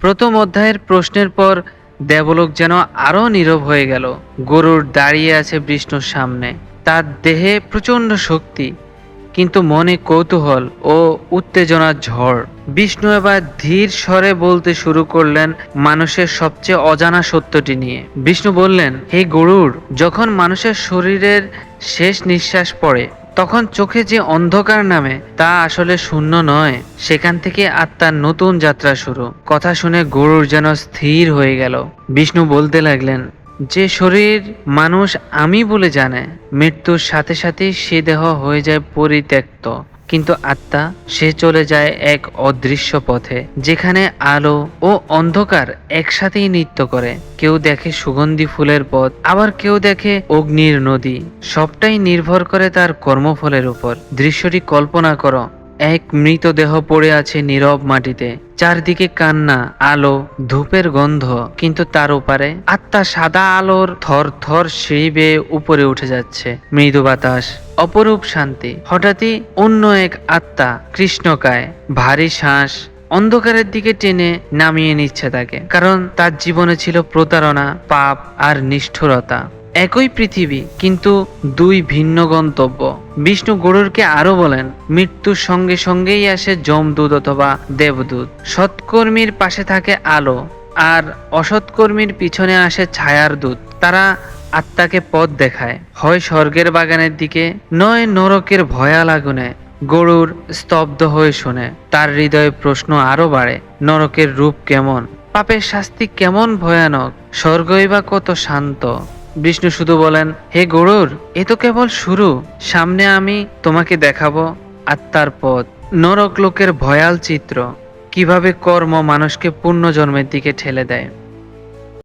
প্রথম অধ্যায়ের প্রশ্নের পর দেবলোক যেন আরো নীরব হয়ে গেল। গরুর দাঁড়িয়ে আছে বিষ্ণুর সামনে। তার দেহে প্রচণ্ড শক্তি, কিন্তু মনে কৌতূহল ও উত্তেজনার ঝড়। বিষ্ণু এবার ধীর স্বরে বলতে শুরু করলেন মানুষের সবচেয়ে অজানা সত্যটি নিয়ে। বিষ্ণু বললেন, হে গরুড়, যখন মানুষের শরীরের শেষ নিঃশ্বাস পড়ে তখন চোখে যে অন্ধকার নামে তা আসলে শূন্য নয়, সেখান থেকে আত্মার নতুন যাত্রা শুরু। কথা শুনে গরুড় যেন স্থির হয়ে গেল। বিষ্ণু বলতে লাগলেন, যে শরীর মানুষ আমি বলে জানে, মৃত্যুর সাথে সাথে সে দেহ হয়ে যায় পরিত্যক্ত, কিন্তু আত্মা সে চলে যায় এক অদৃশ্য পথে, যেখানে আলো ও অন্ধকার একসাথেই নৃত্য করে। কেউ দেখে সুগন্ধি ফুলের পথ, আবার কেউ দেখে অগ্নির নদী। সবটাই নির্ভর করে তার কর্মফলের উপর। দৃশ্যটি কল্পনা করো, এক মৃতদেহ পড়ে আছে নীরব মাটিতে, চারদিকে কান্না, আলো, ধূপের গন্ধ, কিন্তু তার ওপারে আত্মা সাদা আলোর থর থর সিঁড়ি বেয়ে উপরে উঠে যাচ্ছে। মৃদু বাতাস, অপরূপ শান্তি। হঠাৎই অন্য এক আত্মা কৃষ্ণকায়, ভারী শ্বাস অন্ধকারের দিকে টেনে নামিয়ে নিচ্ছে তাকে, কারণ তার জীবনে ছিল প্রতারণা, পাপ আর নিষ্ঠুরতা। একই পৃথিবী, কিন্তু দুই ভিন্ন গন্তব্য। বিষ্ণু গরুড়কে আরো বলেন, মৃত্যুর সঙ্গে সঙ্গেই আসে যমদূত অথবা দেবদূত। সৎকর্মীর পাশে থাকে আলো, আর অসৎকর্মীর পিছনে আসে ছায়ার দূত। তারা আত্মাকে পথ দেখায়, হয় স্বর্গের বাগানের দিকে, নয় নরকের ভয়াল আগুনে। গরুর স্তব্ধ হয়ে শোনে, তার হৃদয়ে প্রশ্ন আরো বাড়ে। নরকের রূপ কেমন, পাপের শাস্তি কেমন ভয়ানক, স্বর্গই বা কত শান্ত। বিষ্ণু শুধু বলেন, হে গরুড়, এ তো কেবল শুরু। সামনে আমি তোমাকে দেখাবো আত্মার পথ, নরক লোকের ভয়াল চিত্র, কিভাবে কর্ম মানুষকে পুনর্জন্মের দিকে ঠেলে দেয়।